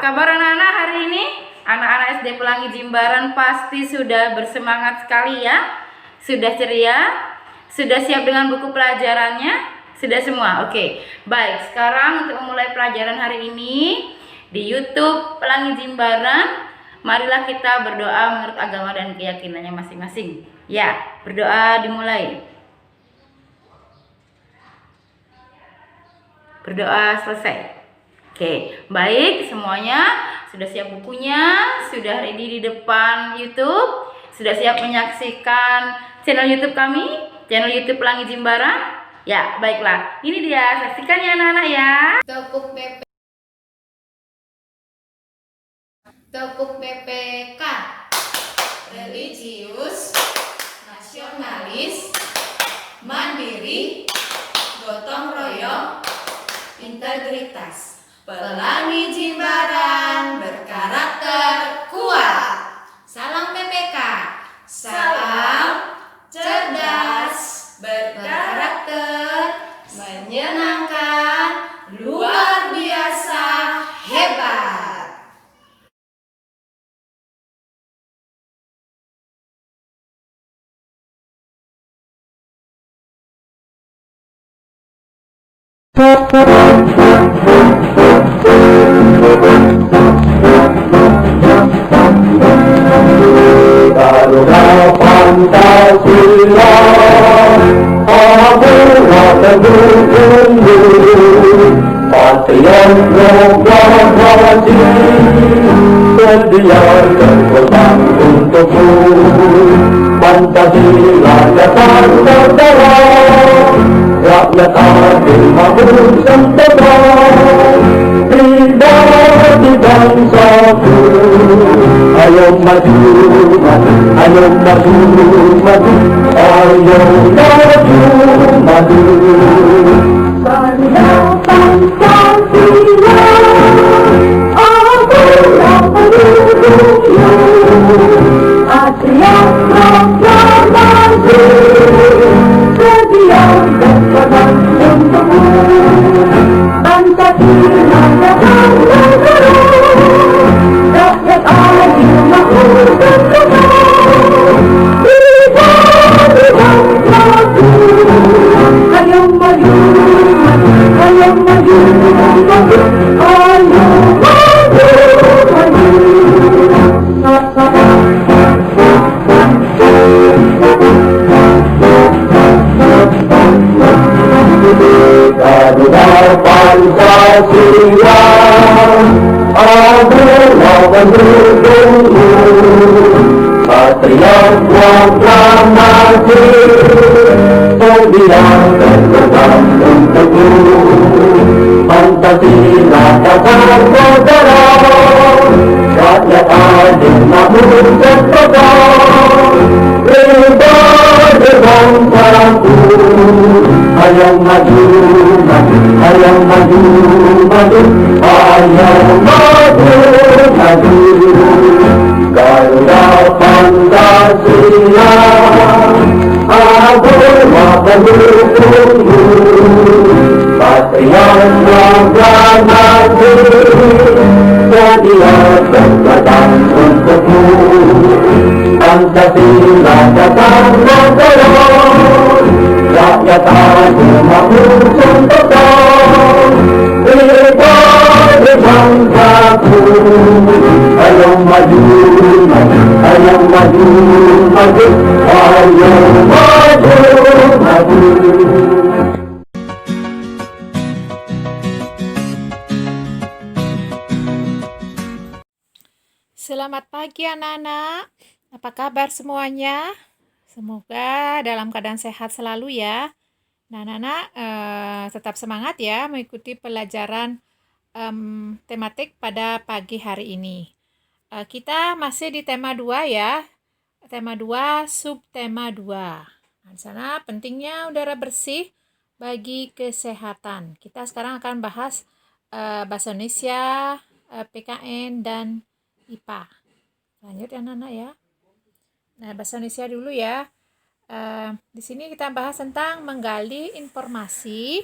kabar anak-anak hari ini? Anak-anak SD Pelangi Jimbaran pasti sudah bersemangat sekali ya. Sudah ceria? Sudah siap dengan buku pelajarannya? Sudah semua? Oke. Baik, sekarang untuk memulai pelajaran hari ini di YouTube Pelangi Jimbaran, marilah kita berdoa menurut agama dan keyakinannya masing-masing. Ya, berdoa dimulai. Berdoa selesai. Oke, baik semuanya sudah siap bukunya, sudah ready di depan YouTube, sudah siap menyaksikan channel YouTube kami, channel YouTube Pelangi Jimbaran. Ya, baiklah. Ini dia, saksikan ya anak-anak ya. Tepuk PPK, religius, nasionalis, mandiri, gotong royong, integritas. Pelangi Jimbaran berkarakter kuat. Salam PPK, salam cerdas, berkarakter, menyenangkan, luar biasa, hebat. Garuda Pancasila, Abura tunggu, Patriot proklamasi, sedia berkorban untukmu. Pancasila datang negara, rakyat adil makmur sejahtera, pribadi bangsaku. Ayo maju, maju, ayo maju, maju, ayo maju, maju. Garuda Pancasila, Abura pendukungmu, Patriot proklamasi, sedia berkorban untukmu. Pancasila datang negara, rakyat adil makmur sejahtera, pribadi bangsaku. Ayo maju, maju, ayo maju, maju, ayo maju, Garuda Pancasila, Abura pendukungmu, Patriot proklamasi, sedia berkorban untukmu. Pancasila datang negara, rakyat adil makmur sejahtera, pribadi bangsaku. Ayo maju, maju, ayo maju, maju, ayo maju, maju. Garuda Pancasila, Abura pendukungmu, Patriot proklamasi, sedia berkorban untukmu. Pancasila datang negara, rakyat adil makmur sejahtera, pribadi bangsaku. Ayo maju, maju, ayo maju, maju, ayo maju, maju. Selamat pagi anak-anak, apa kabar semuanya? Semoga dalam keadaan sehat selalu ya. Nah anak-anak tetap semangat ya mengikuti pelajaran tematik pada pagi hari ini. Kita masih di tema 2 ya, tema 2, subtema 2. Nah, di sana pentingnya udara bersih bagi kesehatan. Kita sekarang akan bahas bahasa Indonesia, PKN, dan IPA. Lanjut ya anak-anak ya. Nah, bahasa Indonesia dulu ya. Di sini kita bahas tentang menggali informasi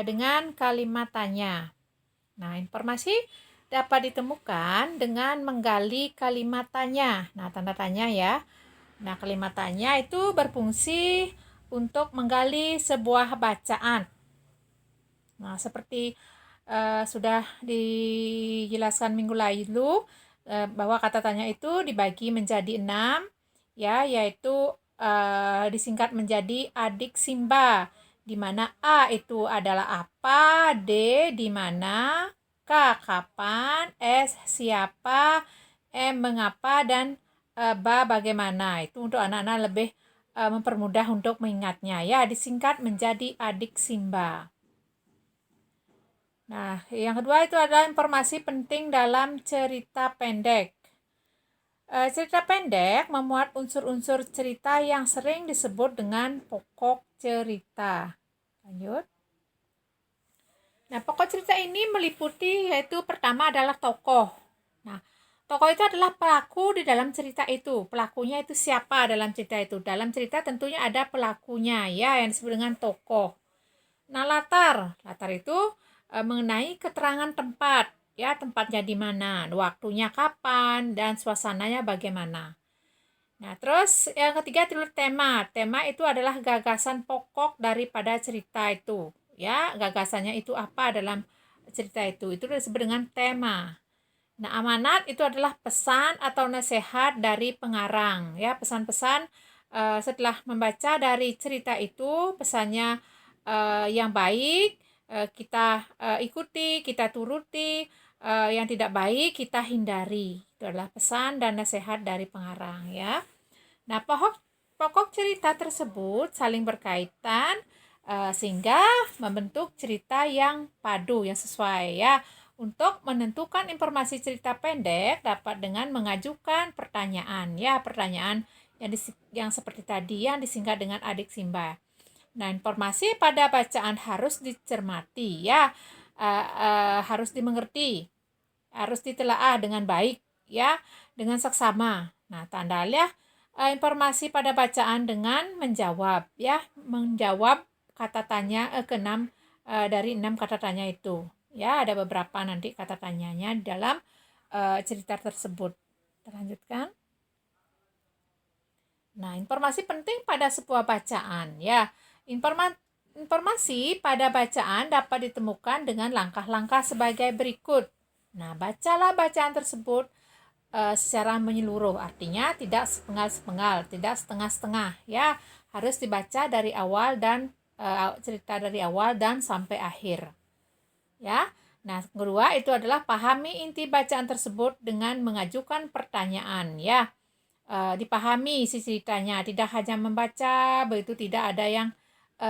dengan kalimat tanya. Nah, informasi dapat ditemukan dengan menggali kalimat tanya. Nah, tanda tanya ya. Nah, kalimat tanya itu berfungsi untuk menggali sebuah bacaan. Nah, seperti sudah dijelaskan minggu lalu, bahwa kata tanya itu dibagi menjadi 6, ya, yaitu disingkat menjadi adik Simba, di mana A itu adalah apa, D di mana, K kapan, S siapa, M mengapa, dan Ba bagaimana. Itu untuk anak-anak lebih mempermudah untuk mengingatnya, ya, disingkat menjadi adik Simba. Nah, yang kedua itu adalah informasi penting dalam cerita pendek. Cerita pendek memuat unsur-unsur cerita yang sering disebut dengan pokok cerita. Lanjut. Nah, pokok cerita ini meliputi, yaitu pertama adalah tokoh. Nah, tokoh itu adalah pelaku di dalam cerita itu. Pelakunya itu siapa dalam cerita itu? Dalam cerita tentunya ada pelakunya, ya, yang disebut dengan tokoh. Nah, latar itu mengenai keterangan tempat, ya, tempatnya di mana, waktunya kapan, dan suasananya bagaimana. Nah, terus yang ketiga itu tema. Tema itu adalah gagasan pokok daripada cerita itu, ya, gagasannya itu apa dalam cerita itu disebut dengan tema. Nah, amanat itu adalah pesan atau nasihat dari pengarang, ya, pesan-pesan setelah membaca dari cerita itu, pesannya yang baik kita ikuti, kita turuti, yang tidak baik kita hindari. Itu adalah pesan dan nasihat dari pengarang, ya. Nah, pokok cerita tersebut saling berkaitan sehingga membentuk cerita yang padu, yang sesuai, ya. Untuk menentukan informasi cerita pendek dapat dengan mengajukan pertanyaan, ya, pertanyaan yang seperti tadi yang disingkat dengan adik Simba. Nah, informasi pada bacaan harus dicermati, ya, harus dimengerti, harus ditelaah dengan baik, ya, dengan seksama. Nah, tandanya informasi pada bacaan dengan menjawab, ya, menjawab kata tanya ke-6 dari 6 kata tanya itu, ya, ada beberapa nanti kata tanyanya dalam cerita tersebut. Kita lanjutkan. Nah, informasi penting pada sebuah bacaan, ya. Informasi pada bacaan dapat ditemukan dengan langkah-langkah sebagai berikut. Nah, bacalah bacaan tersebut secara menyeluruh, artinya tidak sepenggal-sepenggal, tidak setengah-setengah, ya, harus dibaca dari awal dan cerita dari awal dan sampai akhir, ya. Nah, kedua itu adalah pahami inti bacaan tersebut dengan mengajukan pertanyaan, ya. Dipahami isi ceritanya, tidak hanya membaca begitu tidak ada yang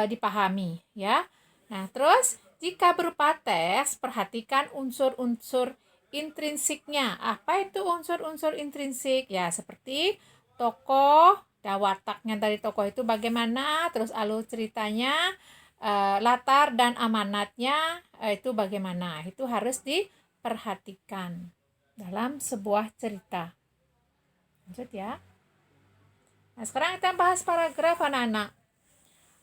dipahami, ya. Nah, terus jika berupa teks, perhatikan unsur-unsur intrinsiknya. Apa itu unsur-unsur intrinsik? Ya, seperti tokoh, dan wataknya dari tokoh itu bagaimana, terus alur ceritanya, latar dan amanatnya itu bagaimana. Itu harus diperhatikan dalam sebuah cerita. Lanjut, ya. Nah, sekarang kita bahas paragraf, anak-anak.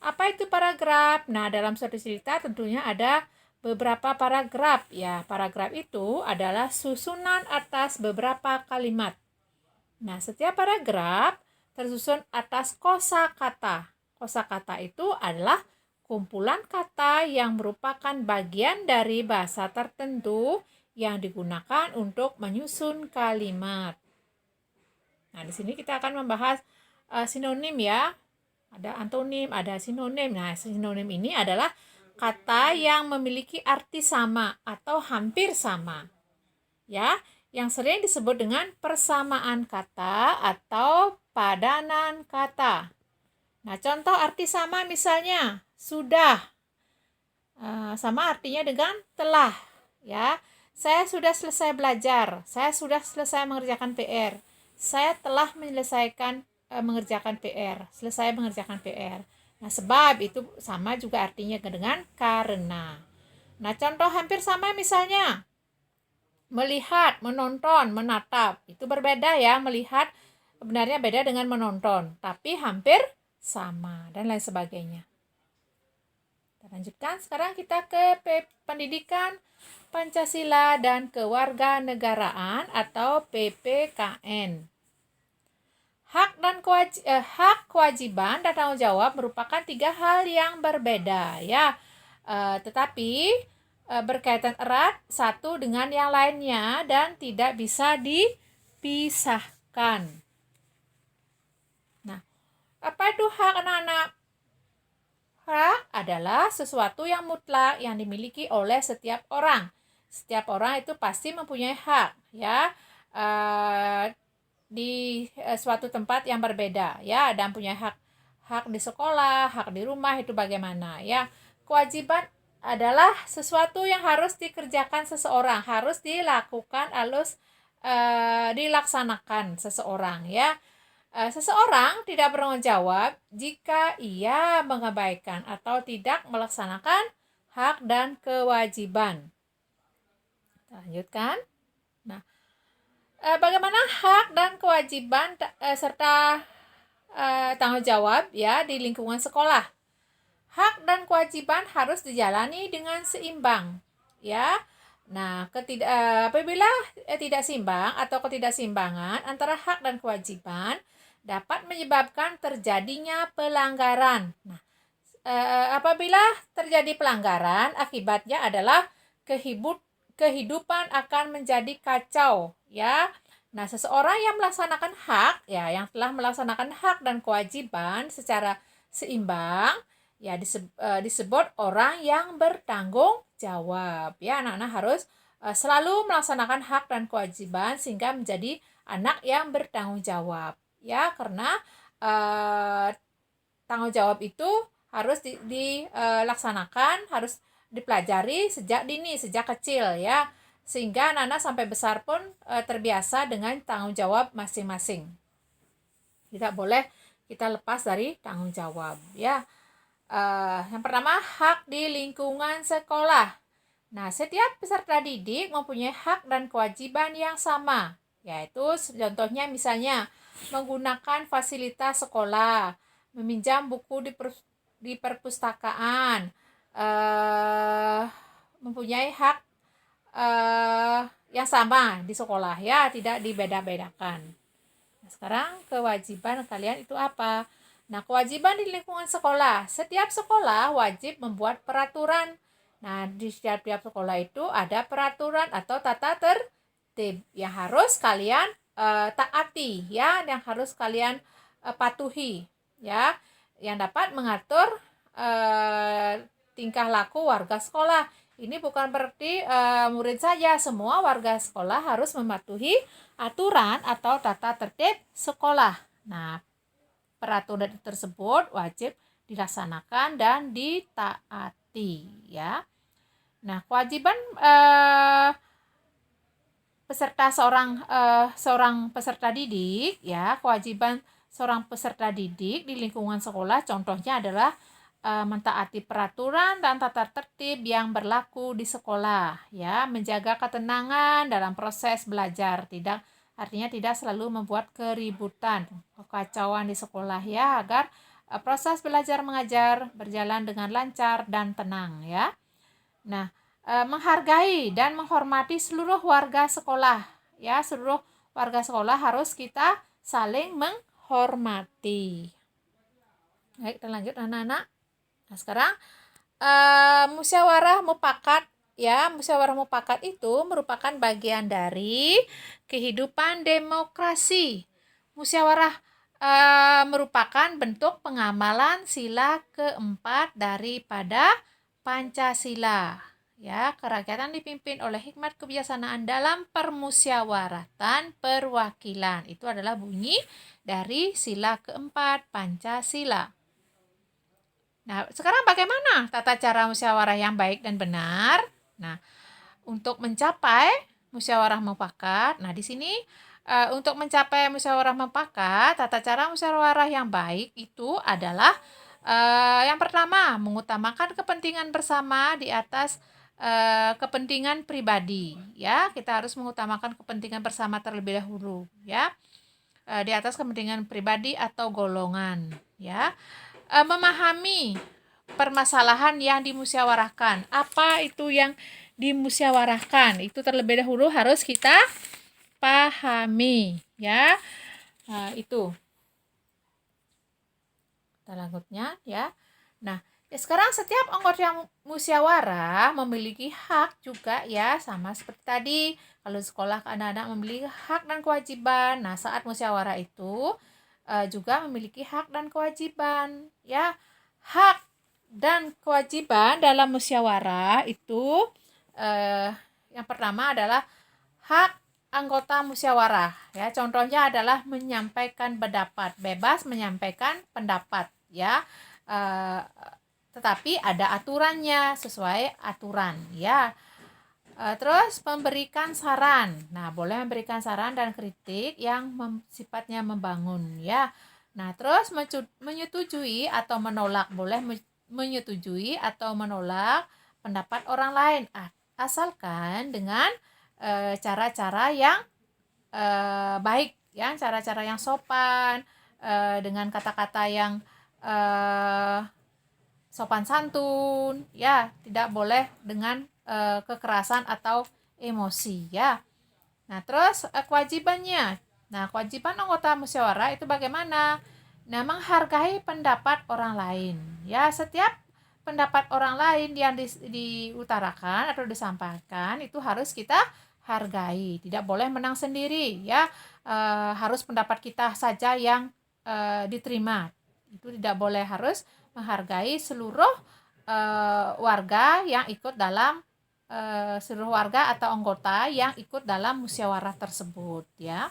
Apa itu paragraf? Nah, dalam suatu cerita tentunya ada beberapa paragraf, ya. Paragraf itu adalah susunan atas beberapa kalimat. Nah, setiap paragraf tersusun atas kosakata. Kosakata itu adalah kumpulan kata yang merupakan bagian dari bahasa tertentu yang digunakan untuk menyusun kalimat. Nah, di sini kita akan membahas sinonim, ya. Ada antonim, ada sinonim. Nah, sinonim ini adalah kata yang memiliki arti sama atau hampir sama, ya, yang sering disebut dengan persamaan kata atau padanan kata. Nah, contoh arti sama misalnya sudah, sama artinya dengan telah, ya. Saya sudah selesai belajar, saya sudah selesai mengerjakan PR, saya telah menyelesaikan mengerjakan PR, selesai mengerjakan PR. Nah, sebab itu sama juga artinya dengan karena. Nah, contoh hampir sama misalnya melihat, menonton, menatap. Itu berbeda, ya. Melihat sebenarnya beda dengan menonton, tapi hampir sama dan lain sebagainya. Kita lanjutkan. Sekarang kita ke pendidikan Pancasila dan Kewarganegaraan atau PPKN. Hak, kewajiban, dan tanggung jawab merupakan 3 hal yang berbeda ya. Tetapi berkaitan erat satu dengan yang lainnya dan tidak bisa dipisahkan. Nah, apa itu hak anak-anak? Hak adalah sesuatu yang mutlak yang dimiliki oleh setiap orang. Setiap orang itu pasti mempunyai hak ya. Di suatu tempat yang berbeda ya, dan punya hak di sekolah, hak di rumah, itu bagaimana ya. Kewajiban adalah sesuatu yang harus dikerjakan seseorang, harus dilakukan, harus dilaksanakan seseorang ya. Seseorang tidak bertanggung jawab jika ia mengabaikan atau tidak melaksanakan hak dan kewajiban. Lanjutkan. Nah, bagaimana hak dan kewajiban serta tanggung jawab ya di lingkungan sekolah? Hak dan kewajiban harus dijalani dengan seimbang ya. Nah, apabila tidak seimbang atau ketidakseimbangan antara hak dan kewajiban dapat menyebabkan terjadinya pelanggaran. Nah, apabila terjadi pelanggaran, akibatnya adalah kehidupan akan menjadi kacau ya. Nah, seseorang yang melaksanakan hak ya, yang telah melaksanakan hak dan kewajiban secara seimbang ya disebut orang yang bertanggung jawab ya. Anak-anak harus selalu melaksanakan hak dan kewajiban sehingga menjadi anak yang bertanggung jawab ya, karena tanggung jawab itu harus dilaksanakan, harus dipelajari sejak dini, sejak kecil ya, sehingga anak-anak sampai besar pun terbiasa dengan tanggung jawab masing-masing. Tidak boleh kita lepas dari tanggung jawab ya. Yang pertama, hak di lingkungan sekolah. Nah, setiap peserta didik mempunyai hak dan kewajiban yang sama, yaitu contohnya misalnya menggunakan fasilitas sekolah, meminjam buku di perpustakaan, mempunyai hak yang sama di sekolah ya, tidak dibeda-bedakan. Nah, sekarang kewajiban kalian itu apa? Nah, kewajiban di lingkungan sekolah. Setiap sekolah wajib membuat peraturan. Nah, di setiap sekolah itu ada peraturan atau tata tertib yang harus kalian taati ya, yang harus kalian patuhi ya, yang dapat mengatur tingkah laku warga sekolah. Ini bukan berarti murid saja, semua warga sekolah harus mematuhi aturan atau tata tertib sekolah. Nah, peraturan tersebut wajib dilaksanakan dan ditaati ya. Nah, kewajiban seorang peserta didik ya, kewajiban seorang peserta didik di lingkungan sekolah contohnya adalah mentaati peraturan dan tata tertib yang berlaku di sekolah ya, menjaga ketenangan dalam proses belajar, artinya tidak selalu membuat keributan, kekacauan di sekolah ya, agar proses belajar mengajar berjalan dengan lancar dan tenang ya. Nah, menghargai dan menghormati seluruh warga sekolah ya, seluruh warga sekolah harus kita saling menghormati. Baik, kita lanjut anak-anak. Nah, sekarang musyawarah mufakat ya. Musyawarah mufakat itu merupakan bagian dari kehidupan demokrasi. Musyawarah merupakan bentuk pengamalan sila keempat daripada Pancasila. Ya, kerakyatan dipimpin oleh hikmat kebijaksanaan dalam permusyawaratan perwakilan. Itu adalah bunyi dari sila keempat Pancasila. Nah, sekarang bagaimana tata cara musyawarah yang baik dan benar? Nah, untuk mencapai musyawarah mufakat, nah di sini untuk mencapai musyawarah mufakat, tata cara musyawarah yang baik itu adalah yang pertama, mengutamakan kepentingan bersama di atas kepentingan pribadi ya. Kita harus mengutamakan kepentingan bersama terlebih dahulu ya, di atas kepentingan pribadi atau golongan ya. Memahami permasalahan yang dimusyawarahkan. Apa itu yang dimusyawarahkan? Itu terlebih dahulu harus kita pahami, ya. Nah, itu. Kita lanjutnya, ya. Nah, sekarang setiap anggota musyawarah memiliki hak juga, ya, sama seperti tadi. Kalau sekolah anak-anak memiliki hak dan kewajiban. Nah, saat musyawarah itu juga memiliki hak dan kewajiban, ya. Hak dan kewajiban dalam musyawarah itu yang pertama adalah hak anggota musyawarah, ya. Contohnya adalah menyampaikan pendapat, bebas menyampaikan pendapat, ya. Tetapi ada aturannya, sesuai aturan, ya. Terus memberikan saran. Nah, boleh memberikan saran dan kritik yang sifatnya membangun, ya. Nah, terus menyetujui atau menolak, boleh menyetujui atau menolak pendapat orang lain, asalkan dengan cara-cara yang baik, ya, cara-cara yang sopan, dengan kata-kata yang sopan santun, ya, tidak boleh dengan kekerasan atau emosi, ya. Nah, terus kewajibannya. Nah, kewajiban anggota musyawarah itu bagaimana? Nah, menghargai pendapat orang lain, ya. Setiap pendapat orang lain yang diutarakan atau disampaikan itu harus kita hargai. Tidak boleh menang sendiri, ya. Harus pendapat kita saja yang diterima. Itu tidak boleh, harus menghargai seluruh warga yang ikut dalam seluruh warga atau anggota yang ikut dalam musyawarah tersebut, ya.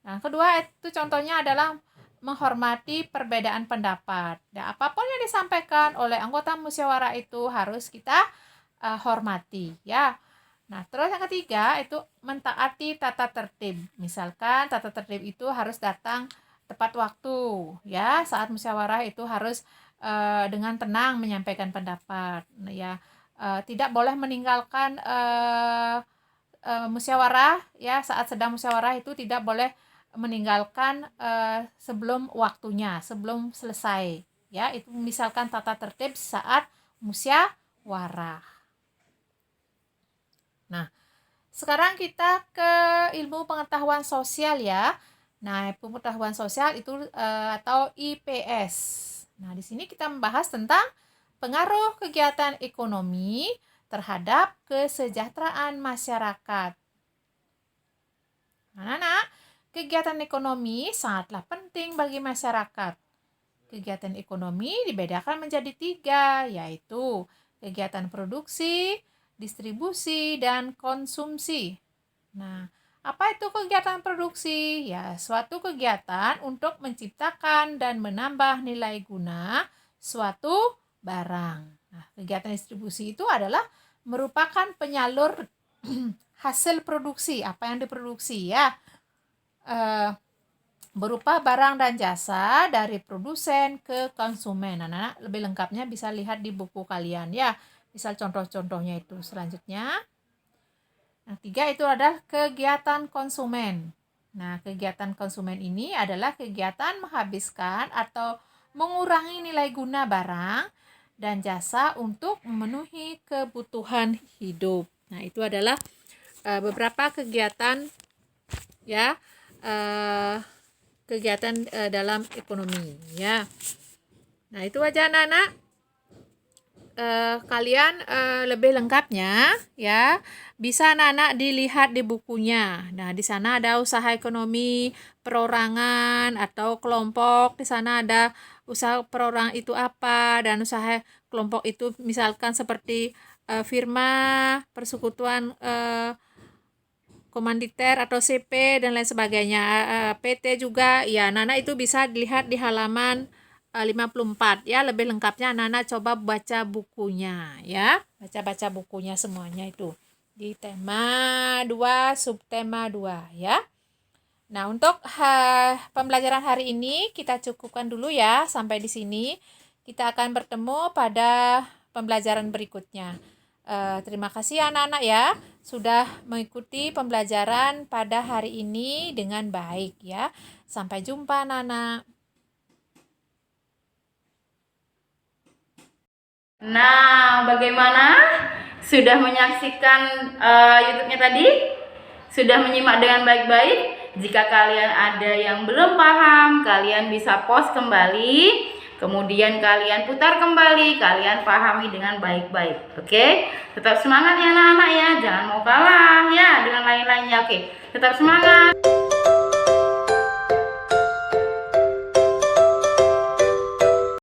Nah, kedua itu contohnya adalah menghormati perbedaan pendapat. Nah, apapun yang disampaikan oleh anggota musyawarah itu harus kita hormati, ya. Nah, terus yang ketiga itu mentaati tata tertib. Misalkan tata tertib itu harus datang tepat waktu, ya. Saat musyawarah itu harus dengan tenang menyampaikan pendapat, ya. Tidak boleh meninggalkan musyawarah, ya. Saat sedang musyawarah itu tidak boleh meninggalkan sebelum waktunya, sebelum selesai, ya. Itu misalkan tata tertib saat musyawarah. Nah, sekarang kita ke ilmu pengetahuan sosial, ya. Nah, ilmu pengetahuan sosial itu atau IPS. Nah, di sini kita membahas tentang pengaruh kegiatan ekonomi terhadap kesejahteraan masyarakat. Anak-anak, kegiatan ekonomi sangatlah penting bagi masyarakat. Kegiatan ekonomi dibedakan menjadi 3, yaitu kegiatan produksi, distribusi, dan konsumsi. Nah, apa itu kegiatan produksi? Ya, suatu kegiatan untuk menciptakan dan menambah nilai guna suatu barang. Nah, kegiatan distribusi itu adalah merupakan penyalur hasil produksi, apa yang diproduksi, ya. Berupa barang dan jasa dari produsen ke konsumen. Anak-anak lebih lengkapnya bisa lihat di buku kalian, ya. Misal contoh-contohnya itu selanjutnya. Nah, 3 itu adalah kegiatan konsumen. Nah, kegiatan konsumen ini adalah kegiatan menghabiskan atau mengurangi nilai guna barang dan jasa untuk memenuhi kebutuhan hidup. Nah, itu adalah beberapa kegiatan, ya, kegiatan dalam ekonomi, ya. Nah, itu aja anak-anak. Kalian lebih lengkapnya, ya, bisa anak-anak dilihat di bukunya. Nah, di sana ada usaha ekonomi perorangan atau kelompok. Di sana ada usaha perorangan itu apa, dan usaha kelompok itu misalkan seperti firma, persekutuan komanditer atau CP dan lain sebagainya. PT juga, ya. Anak-anak itu bisa dilihat di halaman 54, ya. Lebih lengkapnya anak-anak coba baca bukunya, ya. Baca-baca bukunya semuanya itu di tema 2, subtema 2, ya. Nah, untuk pembelajaran hari ini kita cukupkan dulu, ya, sampai di sini. Kita akan bertemu pada pembelajaran berikutnya. Terima kasih anak-anak, ya, sudah mengikuti pembelajaran pada hari ini dengan baik, ya. Sampai jumpa anak-anak. Nah, bagaimana? Sudah menyaksikan YouTube-nya tadi? Sudah menyimak dengan baik-baik? Jika kalian ada yang belum paham, kalian bisa pause kembali, kemudian kalian putar kembali, kalian pahami dengan baik-baik. Oke? Tetap semangat ya anak-anak ya, jangan mau kalah ya dengan lain-lainnya. Oke, tetap semangat.